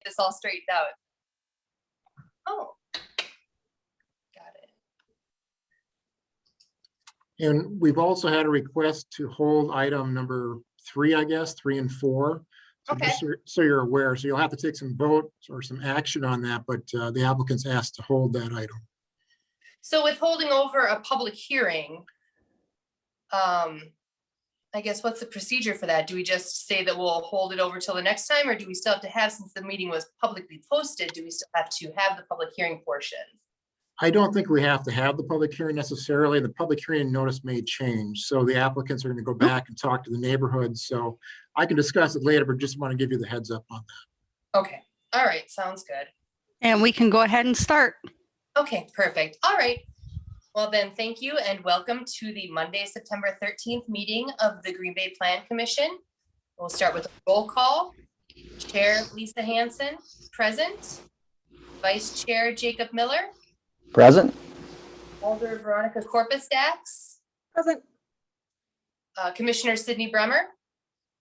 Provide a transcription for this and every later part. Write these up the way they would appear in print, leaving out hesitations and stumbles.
this all straightened out. Oh, got it. And we've also had a request to hold item number 3, I guess, 3 and 4. So Okay. just so you're aware, so you'll have to take some vote or some action on that, but the applicant's asked to hold that item. So with holding over a public hearing, I guess what's the procedure for that? Do we just say that we'll hold it over till the next time, or do we still have to have, since the meeting was publicly posted, do we still have to have the public hearing portion? I don't think we have to have the public hearing necessarily. The public hearing notice may change. So the applicants are going to go back and talk to the neighborhood. So I can discuss it later, but just want to give you the heads up on that. Okay, all right, sounds good. And we can go ahead and start. Okay, perfect. All right. Well then, thank you and welcome to the Monday, September 13th meeting of the Green Bay Plan Commission. We'll start with a roll call. Chair Lisa Hanson, present. Vice Chair Jacob Miller. Present. Alder Veronica Corpus-Dax. Present. Commissioner Sydney Bremer.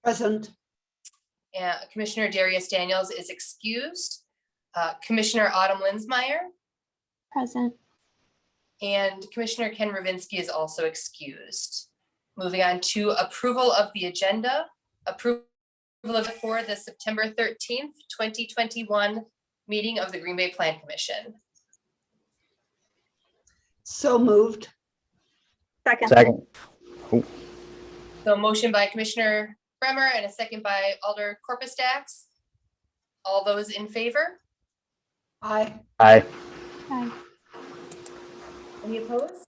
Present. And Commissioner Darius Daniels is excused. Commissioner Autumn Linsmeyer. Present. And Commissioner Ken Ravinsky is also excused. Moving on to approval of the agenda. Approval for the September 13th, 2021 meeting of the Green Bay Plan Commission. So moved. Second. Second. So motion by Commissioner Bremer and a second by Alder Corpus-Dax. All those in favor? Aye. Aye. Aye. Any opposed?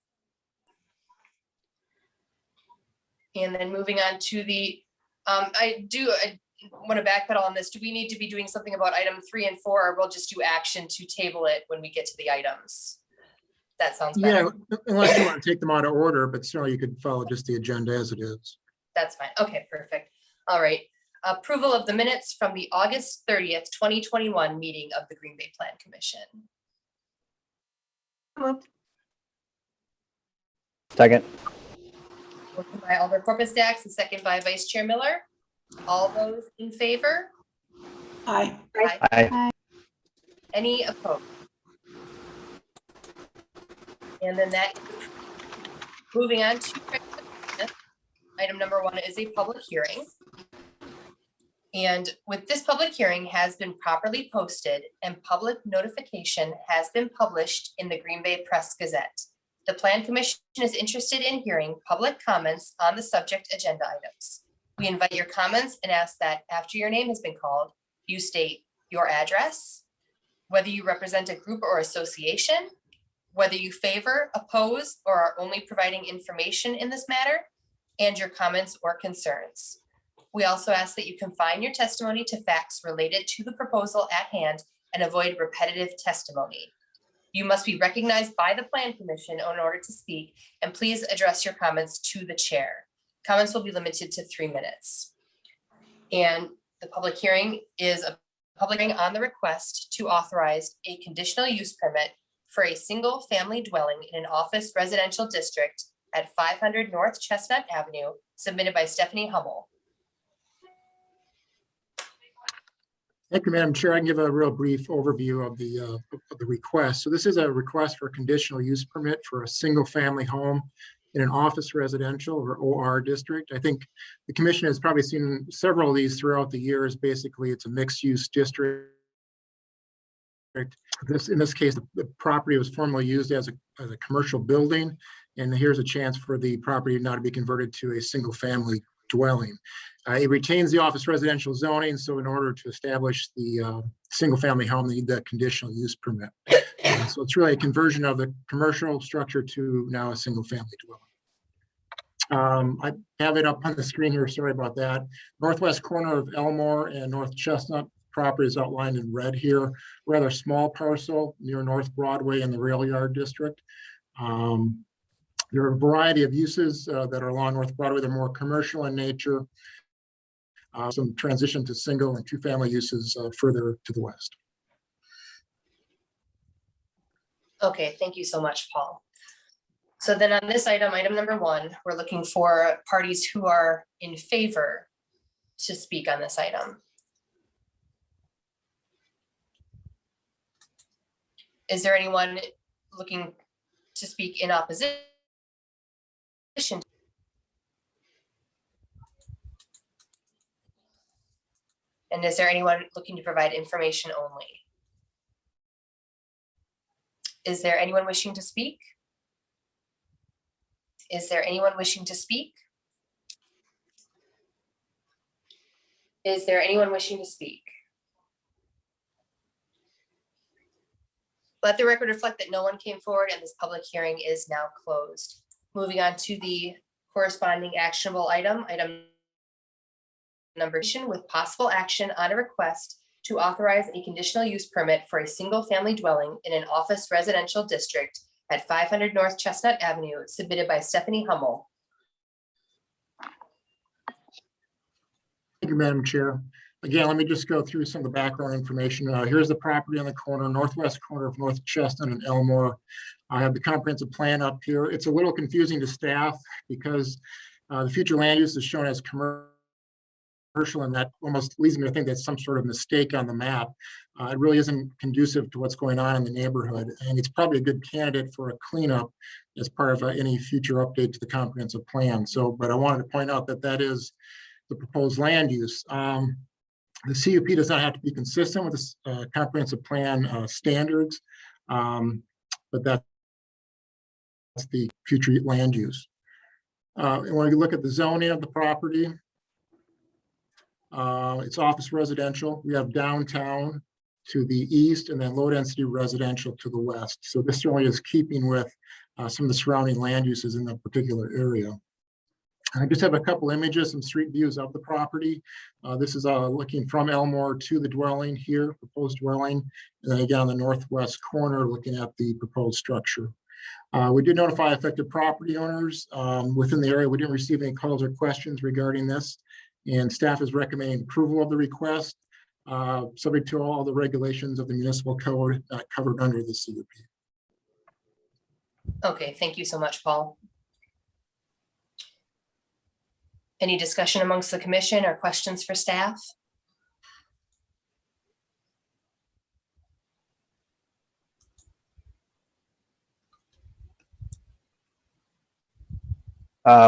And then moving on to the, I want to backpedal on this. Do we need to be doing something about item 3 and 4, or we'll just do action to table it when we get to the items? That sounds better. Yeah, unless you want to take them out of order, but certainly you could follow just the agenda as it is. That's fine. Okay, perfect. All right. Approval of the minutes from the August 30th, 2021 meeting of the Green Bay Plan Commission. Moved. Second. Motion by Alder Corpus-Dax and second by Vice Chair Miller. All those in favor? Aye. Aye. Any opposed? And then that, moving on to item number 1 is a public hearing. And with this public hearing has been properly posted and public notification has been published in the Green Bay Press Gazette. The Plan Commission is interested in hearing public comments on the subject agenda items. We invite your comments and ask that after your name has been called, you state your address, whether you represent a group or association, whether you favor, oppose, or are only providing information in this matter, and your comments or concerns. We also ask that you confine your testimony to facts related to the proposal at hand and avoid repetitive testimony. You must be recognized by the Plan Commission in order to speak, and please address your comments to the chair. Comments will be limited to 3 minutes. And the public hearing is a public hearing on the request to authorize a conditional use permit for a single family dwelling in an office residential district at 500 North Chestnut Avenue, submitted by Stephanie Hummel. Thank you, Madam Chair. I can give a real brief overview of the request. So this is a request for a conditional use permit for a single family home in an office residential or OR district. I think the commission has probably seen several of these throughout the years. Basically, it's a mixed use district. In this case, the property was formerly used as a commercial building, and here's a chance for the property now to be converted to a single family dwelling. It retains the office residential zoning, so in order to establish the single family home, they need that conditional use permit. So it's really a conversion of the commercial structure to now a single family dwelling. I have it up on the screen here, sorry about that. Northwest corner of Elmore and North Chestnut property is outlined in red here. Rather small parcel near North Broadway in the rail yard district. There are a variety of uses that are along North Broadway. They're more commercial in nature. Some transition to single and 2-family uses further to the west. Okay, thank you so much, Paul. So then on this item, item number 1, we're looking for parties who are in favor to speak on this item. Is there anyone looking to speak in opposition? And is there anyone looking to provide information only? Is there anyone wishing to speak? Is there anyone wishing to speak? Is there anyone wishing to speak? Let the record reflect that no one came forward and this public hearing is now closed. Moving on to the corresponding actionable item number with possible action on a request to authorize a conditional use permit for a single family dwelling in an office residential district at 500 North Chestnut Avenue, submitted by Stephanie Hummel. Thank you, Madam Chair. Again, let me just go through some of the background information. Here's the property on the corner, northwest corner of North Chestnut and Elmore. I have the comprehensive plan up here. It's a little confusing to staff because the future land use is shown as commercial, and that almost leads me to think that's some sort of mistake on the map. It really isn't conducive to what's going on in the neighborhood, and it's probably a good candidate for a cleanup as part of any future update to the comprehensive plan. So, but I wanted to point out that that is the proposed land use. The CUP does not have to be consistent with the comprehensive plan standards, but that's the future land use. And when you look at the zoning of the property, it's office residential. We have downtown to the east and then low density residential to the west. So this really is keeping with some of the surrounding land uses in that particular area. I just have a couple images, some street views of the property. This is looking from Elmore to the dwelling here, proposed dwelling. And then again, on the northwest corner, looking at the proposed structure. We did notify affected property owners within the area. We didn't receive any calls or questions regarding this. And staff is recommending approval of the request, subject to all the regulations of the municipal code covered under the CUP. Okay, thank you so much, Paul. Any discussion amongst the commission or questions for staff?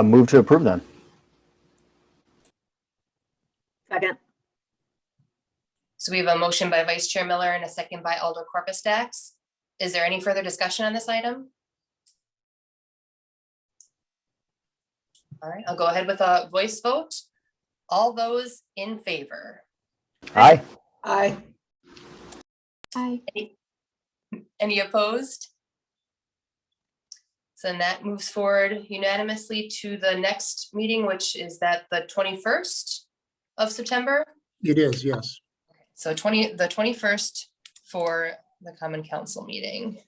Move to approve then. Second. So we have a motion by Vice Chair Miller and a second by Alder Corpus Dax. Is there any further discussion on this item? All right, I'll go ahead with a voice vote. All those in favor? Aye. Aye. Aye. Any opposed? So then that moves forward unanimously to the next meeting, which is that the 21st of September. It is, yes. So the 21st for the Common Council meeting.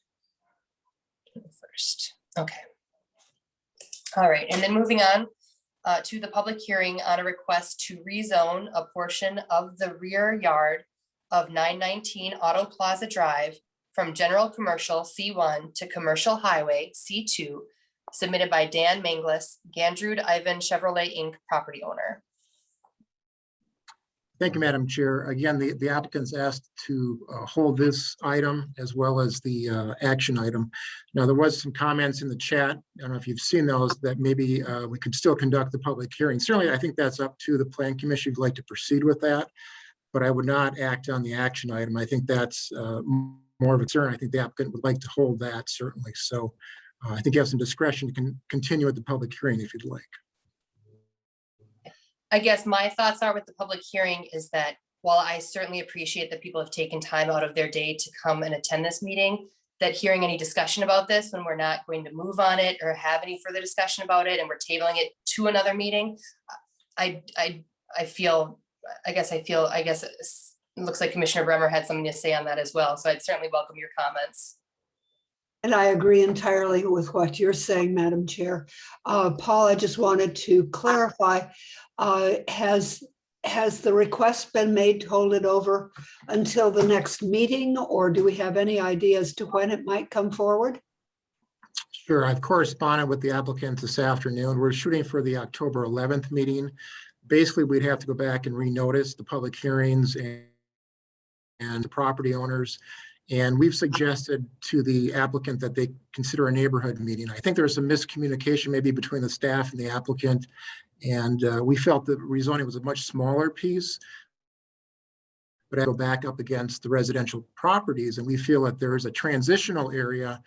21st, okay. All right, and then moving on to the public hearing on a request to rezone a portion of the rear yard of 919 Auto Plaza Drive from general commercial C1 to commercial highway C2, submitted by Dan Manglis, Gandrud Ivan Chevrolet Inc. property owner. Thank you, Madam Chair. Again, the applicants asked to hold this item as well as the action item. Now, there was some comments in the chat. I don't know if you've seen those, that maybe we could still conduct the public hearing. Certainly, I think that's up to the Plan Commission if you'd like to proceed with that, but I would not act on the action item. I think that's more of a concern. I think the applicant would like to hold that, certainly. So I think you have some discretion to continue with the public hearing if you'd like. I guess my thoughts are with the public hearing is that while I certainly appreciate that people have taken time out of their day to come and attend this meeting, that hearing any discussion about this when we're not going to move on it or have any further discussion about it and we're tabling it to another meeting, I guess it looks like Commissioner Bremer had something to say on that as well. So I'd certainly welcome your comments. And I agree entirely with what you're saying, Madam Chair. Paul, I just wanted to clarify, has the request been made to hold it over until the next meeting, or do we have any idea as to when it might come forward? Sure, I've corresponded with the applicant this afternoon. We're shooting for the October 11th meeting. Basically, we'd have to go back and renotice the public hearings and the property owners. And we've suggested to the applicant that they consider a neighborhood meeting. I think there was some miscommunication maybe between the staff and the applicant. And we felt that rezoning was a much smaller piece. But I go back up against the residential properties, and we feel that there is a transitional area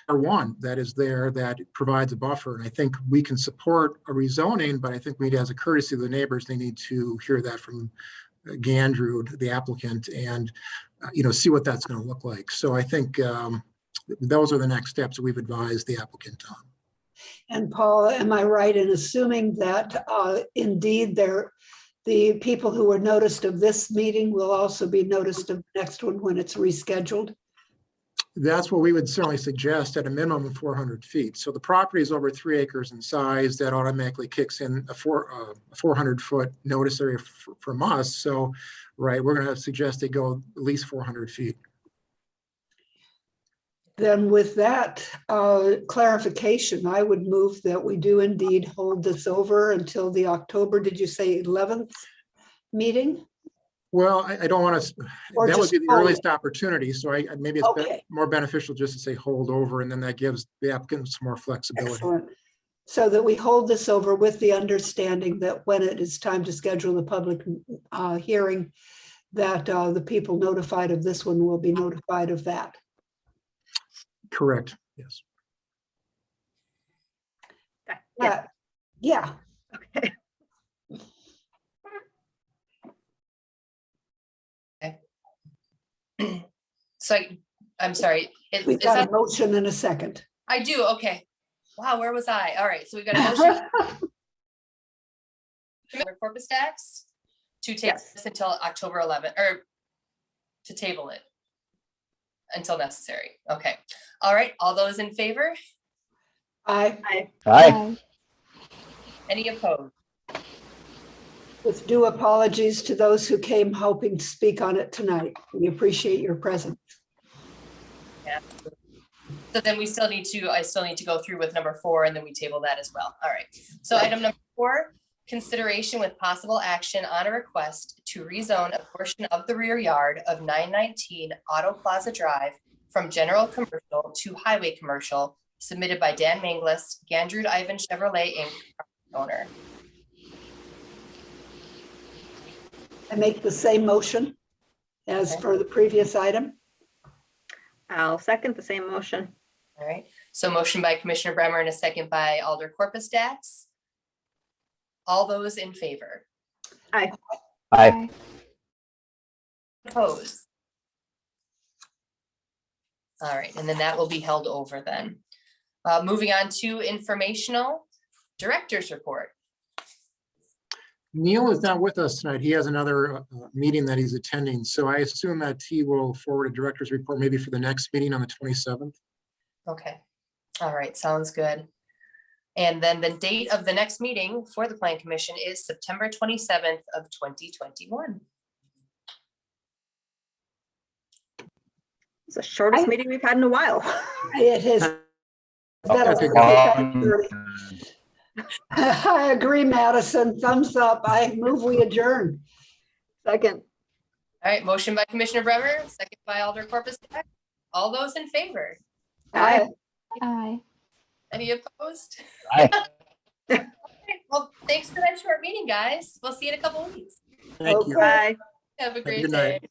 or one that is there that provides a buffer. And I think we can support a rezoning, but I think we need, as a courtesy to the neighbors, they need to hear that from Gandrud, the applicant, and see what that's going to look like. So I think those are the next steps that we've advised the applicant on. And Paul, am I right in assuming that indeed the people who were noticed of this meeting will also be noticed of the next one when it's rescheduled? That's what we would certainly suggest, at a minimum of 400 feet. So the property is over 3 acres in size. That automatically kicks in a 400-foot notice area from us. So, right, we're going to suggest they go at least 400 feet. Then with that clarification, I would move that we do indeed hold this over until the October, did you say 11th meeting? Well, I don't want to, Or that would just be the hold earliest it? opportunity. So maybe it's Okay. more beneficial just to say hold over, and then that gives the applicant some more flexibility. Excellent. So that we hold this over with the understanding that when it is time to schedule the public hearing, that the people notified of this one will be notified of that. Correct, yes. Yeah. Okay. So I'm sorry. We've got a motion and a second. I do, okay. Wow, where was I? All right, so we've got a motion. Commissioner Corpus Dax to table Yes. this until October 11th, or to table it until necessary. Okay. All right, all those in favor? I, Aye. Any opposed? with due apologies to those who came hoping to speak on it tonight. We appreciate your presence. Yeah. So then I still need to go through with number 4, and then we table that as well. All right. So item number 4, consideration with possible action on a request to rezone a portion of the rear yard of 919 Auto Plaza Drive from general commercial to highway commercial, submitted by Dan Manglis, Gandrud Ivan Chevrolet Inc., owner. I make the same motion as for the previous item. I'll second the same motion. All right. So motion by Commissioner Bremer and a second by Alder Corpus Dax. All those in favor? Aye. Aye. Opposed? All right, and then that will be held over then. Moving on to informational director's report. Neil is not with us tonight. He has another meeting that he's attending. So I assume that he will forward a director's report maybe for the next meeting on the 27th. Okay, all right, sounds good. And then the date of the next meeting for the Plan Commission is September 27th of 2021. It's the shortest meeting we've had in a while. It has been a long- I agree, Madison. Thumbs up. I move we adjourn. Second. All right, motion by Commissioner Bremer, second by Alder Corpus Dax. All those in favor? Aye. Aye. Any opposed? Aye. Okay, well, thanks for that short meeting, guys. We'll see you in a couple of weeks. Thank you. Okay. Aye. Have a Have a great good night. day.